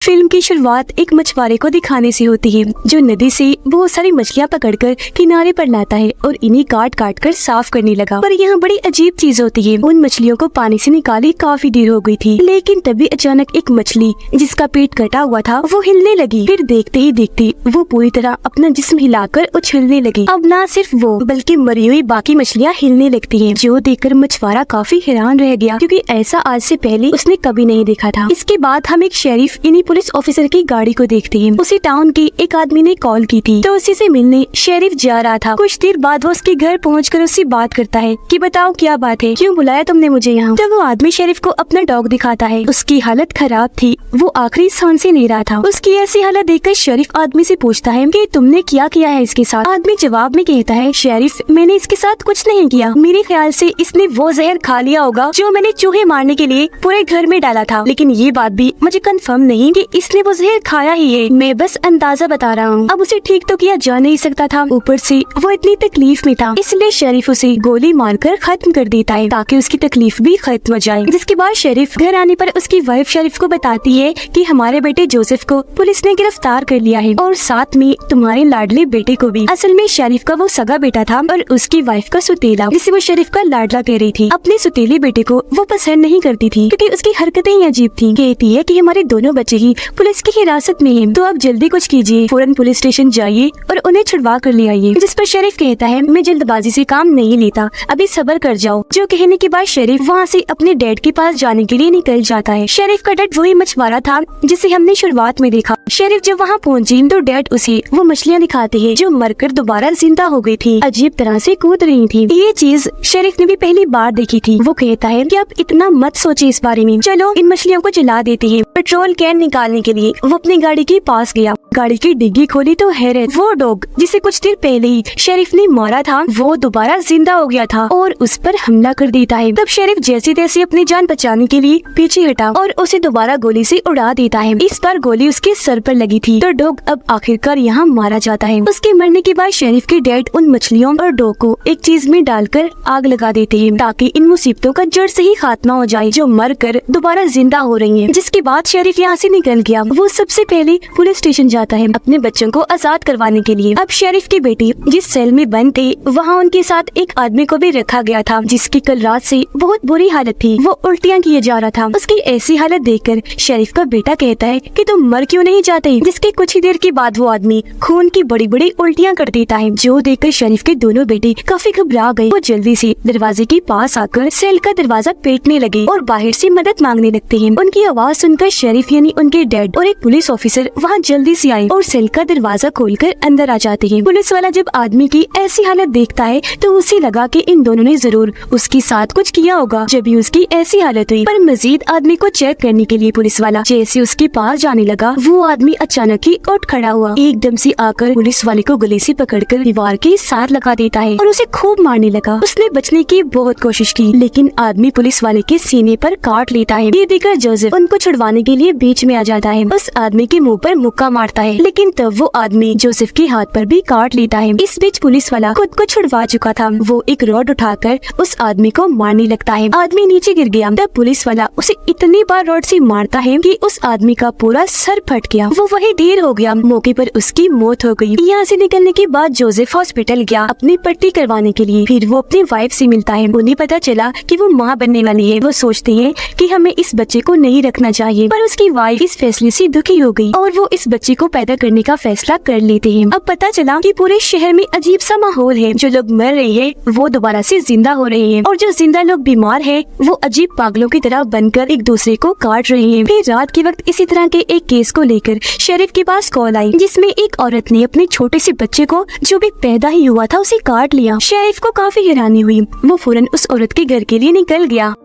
Film की शुरुआत एक मछुआरे को दिखाने से होती है जो नदी से बहुत सारी मछलियां पकड़कर किनारे पर लाता है और इन्हें काट काट कर साफ करने लगा। पर यहाँ बड़ी अजीब चीज होती है। उन मछलियों को पानी से निकाले काफी देर हो गई थी, लेकिन तभी अचानक एक मछली जिसका पेट कटा हुआ था वो हिलने लगी। फिर देखते ही देखते वो पूरी तरह अपना जिस्म हिलाकर उछलने लगी। अब न सिर्फ वो बल्कि मरी हुई बाकी मछलियाँ हिलने लगती है, जो देखकर मछुआरा काफी हैरान रह गया क्योंकि ऐसा आज से पहले उसने कभी नहीं देखा था। इसके बाद हम एक शेरिफ इन्हीं पुलिस ऑफिसर की गाड़ी को देखते हैं। उसी टाउन के एक आदमी ने कॉल की थी तो उसी से मिलने शेरिफ जा रहा था। कुछ देर बाद वो उसके घर पहुंचकर उससे बात करता है कि बताओ क्या बात है, क्यों बुलाया तुमने मुझे यहाँ। तो वो आदमी शेरिफ को अपना डॉग दिखाता है। उसकी हालत खराब थी, वो आखिरी सांस ही ले रहा था। उसकी ऐसी हालत देखकर शेरिफ आदमी से पूछता है कि तुमने क्या किया है इसके साथ। आदमी जवाब में कहता है, शेरिफ मैंने इसके साथ कुछ नहीं किया, मेरे ख्याल से इसने वो जहर खा लिया होगा जो मैंने चूहे मारने के लिए पूरे घर में डाला था, लेकिन ये बात भी मुझे कंफर्म नहीं कि इसने वो जहर खाया ही है, मैं बस अंदाजा बता रहा हूँ। अब उसे ठीक तो किया जा नहीं सकता था, ऊपर से वो इतनी तकलीफ में था, इसलिए शेरिफ उसे गोली मारकर खत्म कर देता है ताकि उसकी तकलीफ भी खत्म हो जाए। जिसके बाद शेरिफ घर आने पर उसकी वाइफ शेरिफ को बताती है कि हमारे बेटे जोसेफ को पुलिस ने गिरफ्तार कर लिया है और साथ में तुम्हारे लाडले बेटे को भी। असल में शेरिफ का वो सगा बेटा था और उसकी वाइफ का सुतेला, जिसे वो शेरिफ का लाडला कह रही थी। अपने सुतेले बेटे को वो पसंद नहीं करती थी क्योंकि उसकी हरकतें ही अजीब थी। कहती है कि हमारे दोनों बच्चे ही पुलिस की हिरासत में हैं, तो आप जल्दी कुछ कीजिए, फौरन पुलिस स्टेशन जाइए और उन्हें छुड़वा कर ले आइए। जिस पर शेरिफ कहता है, मैं जल्दबाजी से काम नहीं लेता, अभी सब्र कर जाओ। जो कहने के बाद शेरिफ वहाँ से अपने डैड के पास जाने के लिए निकल जाता है। शेरिफ का डैड वही मछुआरा था जिसे हमने शुरुआत में देखा। शेरिफ जब वहाँ पहुँची तो डैड उसे वो मछलियाँ दिखाते हैं जो मरकर दोबारा जिंदा हो गई थी, अजीब तरह से कूद रही थी। ये चीज शेरिफ ने भी पहली बार देखी थी। वो कहता है कि आप इतना मत सोचिए इस बारे में, चलो इन मछलियों को जला देते हैं। पेट्रोल कैन निकालने के लिए वो अपनी गाड़ी के पास गया, गाड़ी की डिग्गी खोली तो हैरत, वो डॉग जिसे कुछ देर पहले ही शेरिफ ने मारा था वो दोबारा जिंदा हो गया था और उस पर हमला कर देता है। तब शेरिफ जैसे तैसे अपनी जान बचाने के लिए पीछे हटा और उसे दोबारा गोली से उड़ा देता है। इस बार गोली उसके सर पर लगी थी तो डॉग अब आखिरकार यहाँ मारा जाता है। उसके मरने के बाद शेरिफ के डैड उन मछलियों और डॉग को एक चीज में डालकर आग लगा देते हैं ताकि इन मुसीबतों का जड़ से ही खात्मा हो जाए जो मर कर दोबारा जिंदा हो रही है। जिसके बाद शेरिफ यहाँ से निकल गया। वो सबसे पहले पुलिस स्टेशन जाता है अपने बच्चों को आजाद करवाने के लिए। अब शेरिफ की बेटी जिस सेल में बंद थे वहाँ उनके साथ एक आदमी को भी रखा गया था जिसकी कल रात से बहुत बुरी हालत थी, वो उल्टियाँ किए जा रहा था। उसकी ऐसी हालत देखकर शेरिफ का बेटा कहता है कि तुम मर क्यों नहीं जाते। जिसके कुछ ही देर के बाद वो आदमी खून की बड़ी बड़ी उल्टियाँ कर देता है, जो देखकर शेरिफ के दोनों बेटे काफी घबरा गए। वो जल्दी से दरवाजे के पास आकर सेल का दरवाजा पीटने लगे और बाहर से मदद मांगने लगते हैं। उनकी आवाज सुनकर शेरिफ यानी उनके डैड और एक पुलिस ऑफिसर वहाँ जल्दी से आए और सेल का दरवाजा खोलकर अंदर आ जाते हैं। पुलिस वाला जब आदमी की ऐसी हालत देखता है तो उसे लगा कि इन दोनों ने जरूर उसके साथ कुछ किया होगा जब भी उसकी ऐसी हालत हुई। पर मजीद आदमी को चेक करने के लिए पुलिस वाला जैसे उसके पास जाने लगा वो आदमी अचानक ही उठ खड़ा हुआ, एकदम से आकर पुलिस वाले को गले से पकड़कर दीवार के साथ लगा देता है और उसे खूब मारने लगा। उसने बचने की बहुत कोशिश की लेकिन आदमी पुलिस वाले के सीने पर काट लेता है। ये देखकर जोसेफ उनको छुड़वाने के लिए बीच में आ जाता है, उस आदमी के मुंह पर मुक्का मारता है, लेकिन तब वो आदमी जोसेफ के हाथ पर भी काट लेता है। इस बीच पुलिस वाला खुद को छुड़वा चुका था, वो एक रॉड उठाकर उस आदमी को मारने लगता है। आदमी नीचे गिर गया, तब पुलिस वाला उसे इतनी बार रॉड से मारता है कि उस आदमी का पूरा सर फट गया। वो वही ढेर हो गया, मौके पर उसकी मौत हो गई। यहाँ से निकलने के बाद जोसेफ हॉस्पिटल गया अपनी पट्टी करवाने के लिए। फिर वो अपनी वाइफ से मिलता है, उन्हें पता चला कि वो माँ बनने वाली है। वो सोचते हैं कि हमें इस बच्चे को नहीं रखना चाहिए, पर उसकी वाइफ इस फैसले से दुखी हो गई और वो इस बच्चे को पैदा करने का फैसला कर लेते हैं। अब पता चला कि पूरे शहर में अजीब सा माहौल है, जो लोग मर रहे हैं वो दोबारा से जिंदा हो रहे हैं और जो जिंदा लोग बीमार हैं वो अजीब पागलों की तरह बनकर एक दूसरे को काट रहे हैं। फिर रात के वक्त इसी तरह के एक केस को लेकर शेरिफ के पास कॉल आई जिसमें एक औरत ने अपने छोटे से बच्चे को जो भी पैदा ही हुआ था उसे काट लिया। शेरिफ को काफी हैरानी हुई, वो फौरन उस औरत के घर के लिए निकल गया।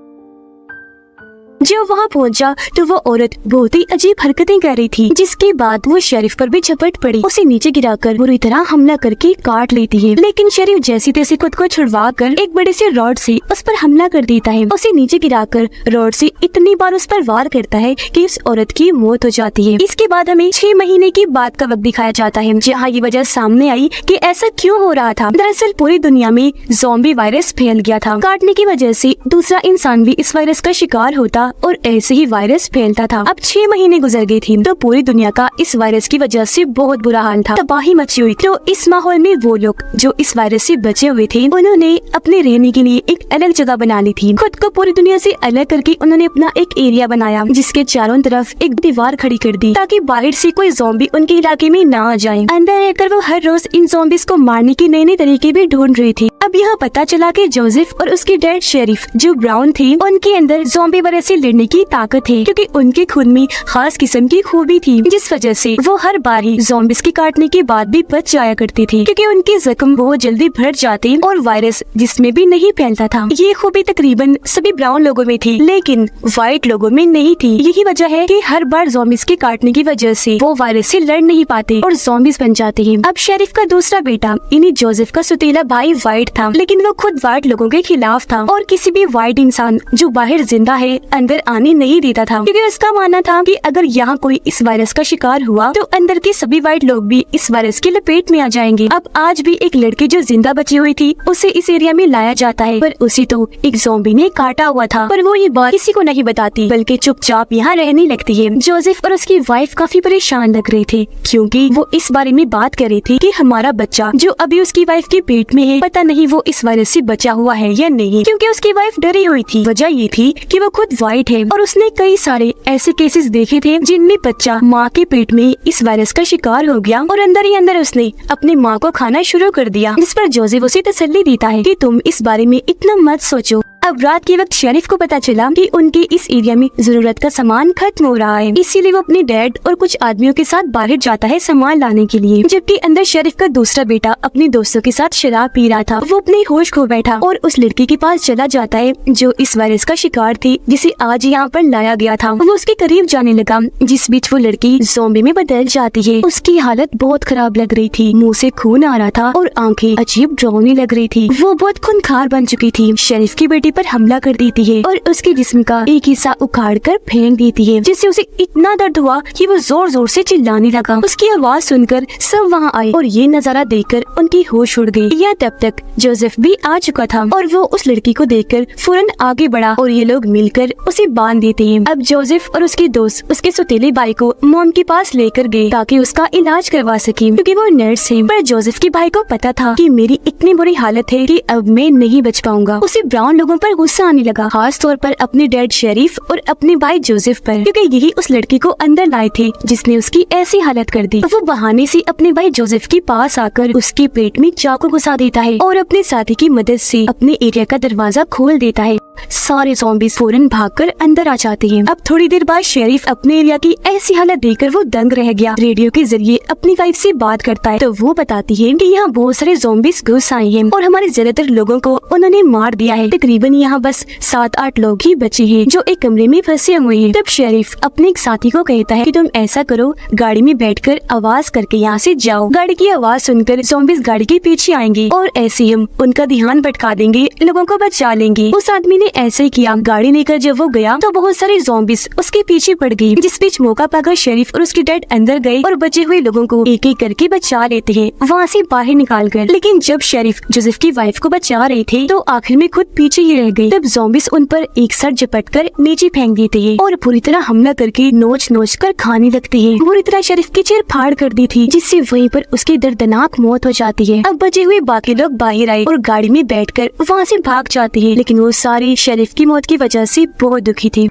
जब वहाँ पहुँचा तो वो औरत बहुत ही अजीब हरकतें कर रही थी, जिसके बाद वो शेरिफ पर भी झपट पड़ी, उसे नीचे गिराकर बुरी तरह हमला करके काट लेती है। लेकिन शेरिफ जैसे तैसे खुद को छुड़वा कर एक बड़े से रॉड से उस पर हमला कर देता है, उसे नीचे गिराकर रॉड से इतनी बार उस पर वार करता है कि उस औरत की मौत हो जाती है। इसके बाद हमें 6 महीने की बात का वक्त दिखाया जाता है जहाँ ये वजह सामने आई कि ऐसा क्यों हो रहा था। दरअसल पूरी दुनिया में ज़ॉम्बी वायरस फैल गया था, काटने की वजह से दूसरा इंसान भी इस वायरस का शिकार होता और ऐसे ही वायरस फैलता था। अब 6 महीने गुजर गए थे तो पूरी दुनिया का इस वायरस की वजह से बहुत बुरा हाल था, तबाही मची हुई थी। तो इस माहौल में वो लोग जो इस वायरस से बचे हुए थे उन्होंने अपने रहने के लिए एक अलग जगह बना ली थी। खुद को पूरी दुनिया से अलग करके उन्होंने अपना एक एरिया बनाया जिसके चारों तरफ एक दीवार खड़ी कर दी ताकि बाहर से कोई ज़ॉम्बी उनके इलाके में ना आ जाए। अंदर रहकर वो हर रोज इन ज़ॉम्बीज़ को मारने के नए नए तरीके भी ढूंढ रही थी। अब यहाँ पता चला कि जोसेफ और उसके डैड शेरिफ जो ब्राउन थे उनके अंदर ज़ॉम्बी वायरस से लड़ने की ताकत है, क्योंकि उनके खून में खास किस्म की खूबी थी जिस वजह से वो हर बार ही ज़ॉम्बीज़ के काटने के बाद भी बच जाया करती थी, क्योंकि उनके जख्म बहुत जल्दी भर जाते और वायरस जिसमें भी नहीं फैलता था। ये खूबी तकरीबन सभी ब्राउन लोगों में थी लेकिन व्हाइट लोगों में नहीं थी। यही वजह है कि हर बार ज़ॉम्बीज़ के काटने की वजह से वो वायरस से लड़ नहीं पाते और ज़ॉम्बीज़ बन जाते हैं। अब शेरिफ का दूसरा बेटा यानी जोसेफ का सुतीला भाई व्हाइट था, लेकिन वो खुद व्हाइट लोगों के खिलाफ था और किसी भी व्हाइट इंसान जो बाहर जिंदा है अंदर आने नहीं देता था, क्योंकि उसका मानना था कि अगर यहाँ कोई इस वायरस का शिकार हुआ तो अंदर के सभी व्हाइट लोग भी इस वायरस की लपेट में आ जाएंगे। अब आज भी एक लड़की जो जिंदा बची हुई थी उसे इस एरिया में लाया जाता है, पर उसे तो एक ज़ॉम्बी ने काटा हुआ था, पर वो ये बात किसी को नहीं बताती बल्कि चुपचाप यहाँ रहने लगती है। जोसेफ और उसकी वाइफ काफी परेशान लग रहे थे क्योंकि वो इस बारे में बात कर रही थी कि हमारा बच्चा जो अभी उसकी वाइफ के पेट में है पता नहीं वो इस वायरस से बचा हुआ है या नहीं, क्योंकि उसकी वाइफ डरी हुई थी। वजह ये थी कि वो खुद वाइट है और उसने कई सारे ऐसे केसेस देखे थे जिनमें बच्चा माँ के पेट में इस वायरस का शिकार हो गया और अंदर ही अंदर उसने अपनी माँ को खाना शुरू कर दिया, जिस पर जोसेफ उसे तसल्ली देता है कि तुम इस बारे में इतना मत सोचो। अब रात के वक्त शेरिफ को पता चला कि उनके इस एरिया में जरूरत का सामान खत्म हो रहा है, इसीलिए वो अपने डैड और कुछ आदमियों के साथ बाहर जाता है सामान लाने के लिए, जबकि अंदर शेरिफ का दूसरा बेटा अपने दोस्तों के साथ शराब पी रहा था। वो अपने होश खो बैठा और उस लड़की के पास चला जाता है जो इस वायरस का शिकार थी, जिसे आज यहाँ पर लाया गया था। वो उसके करीब जाने लगा, जिस बीच वो लड़की ज़ॉम्बी में बदल जाती है। उसकी हालत बहुत खराब लग रही थी, मुँह से खून आ रहा था और आंखें अजीब डरावनी लग रही थी। वो बहुत खूंखार बन चुकी थी। शेरिफ की बेटी पर हमला कर देती है और उसके जिस्म का एक हिस्सा उखाड़ कर फेंक देती है, जिससे उसे इतना दर्द हुआ कि वो जोर जोर से चिल्लाने लगा। उसकी आवाज सुनकर सब वहाँ आए और ये नजारा देखकर उनकी होश उड़ गई। यह तब तक जोसेफ भी आ चुका था और वो उस लड़की को देखकर फौरन आगे बढ़ा और ये लोग मिलकर उसे बांध देते हैं। अब जोसेफ और उसके दोस्त उसके सौतेले भाई को मॉम के पास लेकर गए ताकि उसका इलाज करवा सके, क्योंकि वो नर्स है। पर जोसेफ के भाई को पता था कि मेरी इतनी बुरी हालत है कि अब मैं नहीं बच पाऊंगा। उसे ब्राउन लोगों पर गुस्सा आने लगा, खास तौर पर अपने डैड शेरिफ और अपने भाई जोसेफ पर, क्योंकि यही उस लड़की को अंदर लाए थे जिसने उसकी ऐसी हालत कर दी। वो बहाने से अपने भाई जोसेफ के पास आकर उसके पेट में चाकू घुसा देता है और अपने साथी की मदद से अपने एरिया का दरवाजा खोल देता है। सारे ज़ॉम्बीज़ फौरन भागकर अंदर आ जाते हैं। अब थोड़ी देर बाद शेरिफ अपने एरिया की ऐसी हालत देखकर वो दंग रह गया। रेडियो के जरिए अपनी वाइफ से बात करता है तो वो बताती है कि यहाँ बहुत सारे ज़ॉम्बीज़ घुस आए हैं और हमारे ज्यादातर लोगों को उन्होंने मार दिया है। तकरीबन यहाँ बस 7-8 लोग ही बचे हैं जो एक कमरे में फंसे हुए हैं। तब शेरिफ अपने एक साथी को कहता है कि तुम ऐसा करो, गाड़ी में बैठकर आवाज करके यहाँ से जाओ। गाड़ी की आवाज सुनकर ज़ॉम्बीज़ गाड़ी के पीछे आएंगे और ऐसे हम उनका ध्यान भटका देंगे, लोगों को बचा लेंगे। उस आदमी ने ऐसे ही किया। गाड़ी लेकर जब वो गया तो बहुत सारे ज़ॉम्बीज़ उसके पीछे पड़ गई, जिस बीच मौका पाकर शेरिफ और उसके डैड अंदर गए और बचे हुए लोगों को एक एक करके बचा लेते हैं वहाँ से बाहर निकाल कर। लेकिन जब शेरिफ जोसेफ की वाइफ को बचा रहे थे तो आखिर में खुद पीछे ही रह गई। तब ज़ॉम्बीज़ उन पर एक साथ झपट कर नीचे फेंक देते हैं और पूरी तरह हमला करके नोच नोच कर खाने लगते हैं। पूरी तरह शेरिफ की चीर फाड़ कर दी थी, जिससे वहीं पर उसकी दर्दनाक मौत हो जाती है। अब बचे हुए बाकी लोग बाहर आए और गाड़ी में बैठकर वहाँ से भाग जाते हैं, लेकिन वो सारे शेरिफ की मौत की वजह से बहुत दुखी थे।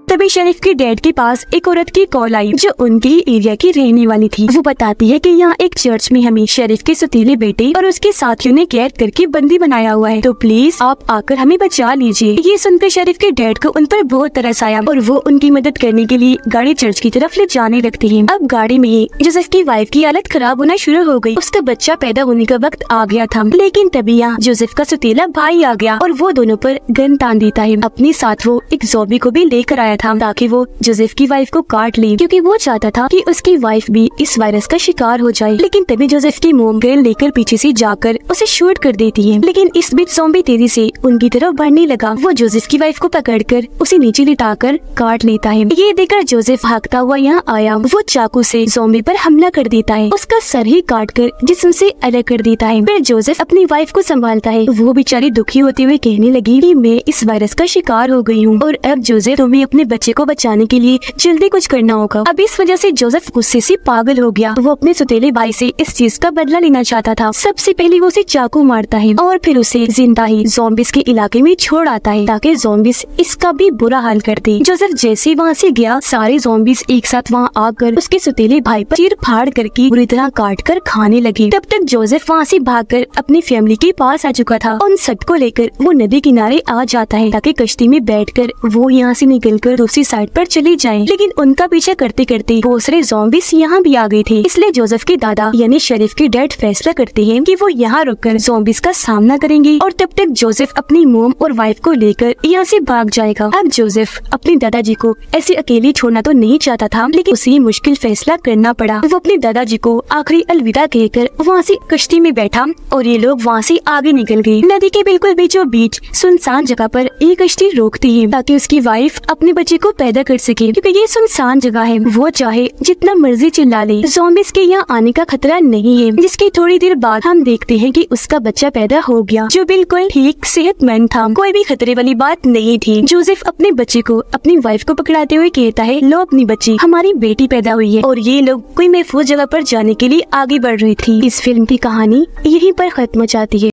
तभी शेरिफ के डैड के पास एक औरत की कॉल आई जो उनके ही एरिया की रहने वाली थी। वो बताती है कि यहाँ एक चर्च में हमें शेरिफ के सतीले बेटे और उसके साथियों ने कैद करके बंदी बनाया हुआ है, तो प्लीज आप आकर हमें बचा लीजिए। ये सुनकर शेरिफ के डैड को उन पर बहुत तरस आया और वो उनकी मदद करने के लिए गाड़ी चर्च की तरफ ले जाने लगती है। अब गाड़ी में ही जोसेफ की वाइफ की हालत खराब होना शुरू हो गई। उसका बच्चा पैदा होने का वक्त आ गया था, लेकिन तभी यहाँ जोसेफ का सतीला भाई आ गया और वो दोनों पर गन तान देता है। अपने साथ वो एक ज़ॉम्बी को भी लेकर आया था था ताकि वो जोसेफ की वाइफ को काट ले, क्योंकि वो चाहता था कि उसकी वाइफ भी इस वायरस का शिकार हो जाए। लेकिन तभी जोसेफ की मोम गन लेकर पीछे से जाकर उसे शूट कर देती है। लेकिन इस बीच ज़ॉम्बी तेजी से उनकी तरफ बढ़ने लगा। वो जोसेफ की वाइफ को पकड़कर उसे नीचे लिटाकर काट लेता है। ये देखकर जोसेफ भागता हुआ यहाँ आया। वो चाकू से ज़ॉम्बी पर हमला कर देता है, उसका सर ही काट कर जिस्म से अलग कर देता है। फिर जोसेफ अपनी वाइफ को संभालता है। वो बेचारी दुखी होते हुए कहने लगी कि मैं इस वायरस का शिकार हो गई हूँ और अब जोसेफ तुम्हें अपने बच्चे को बचाने के लिए जल्दी कुछ करना होगा। अब इस वजह से जोसेफ गुस्से से पागल हो गया। वो अपने सौतेले भाई से इस चीज का बदला लेना चाहता था। सबसे पहले वो उसे चाकू मारता है और फिर उसे जिंदा ही ज़ॉम्बीज़ के इलाके में छोड़ आता है ताकि ज़ॉम्बीज़ इसका भी बुरा हाल कर दे। जोसेफ जैसे वहाँ से गया, सारे ज़ॉम्बीज़ एक साथ वहाँ आकर उसके सौतेले भाई पर चीर फाड़ करके बुरी तरह काट कर खाने लगे। तब तक जोसेफ वहाँ से भागकर अपनी फैमिली के पास आ चुका था। उन सबको लेकर वो नदी किनारे आ जाता है ताकि कश्ती में बैठकर वो यहाँ से निकलकर दूसरी साइड पर चले जाएं। लेकिन उनका पीछा करते करते बहुत सारे ज़ॉम्बीज़ यहाँ भी आ गए थे। इसलिए जोसेफ के दादा यानी शरीफ के डैड फैसला करते हैं कि वो यहाँ रुककर ज़ॉम्बीज़ का सामना करेंगे और तब तक जोसेफ अपनी मोम और वाइफ को लेकर यहाँ से भाग जाएगा। अब जोसेफ अपने दादाजी को ऐसे अकेले छोड़ना तो नहीं चाहता था, लेकिन उसे मुश्किल फैसला करना पड़ा। वो अपने दादाजी को आखिरी अलविदा कहकर वहाँ से कश्ती में बैठा और ये लोग वहाँ से आगे निकल गए। नदी के बिल्कुल बीचों बीच सुनसान जगह पर एक कश्ती रोकती है ताकि उसकी वाइफ अपने बच्चे को पैदा कर सके, क्योंकि ये सुनसान जगह है। वो चाहे जितना मर्जी चिल्ला ले, ज़ॉम्बीज़ के यहाँ आने का खतरा नहीं है। जिसकी थोड़ी देर बाद हम देखते हैं कि उसका बच्चा पैदा हो गया जो बिल्कुल ठीक सेहतमंद था। कोई भी खतरे वाली बात नहीं थी। जोसेफ अपने बच्चे को अपनी वाइफ को पकड़ाते हुए कहता है, लो अपनी बच्ची, हमारी बेटी पैदा हुई है। और ये लोग कोई महफूज जगह पर जाने के लिए आगे बढ़ रही थी। इस फिल्म की कहानी यहीं पर खत्म हो जाती है।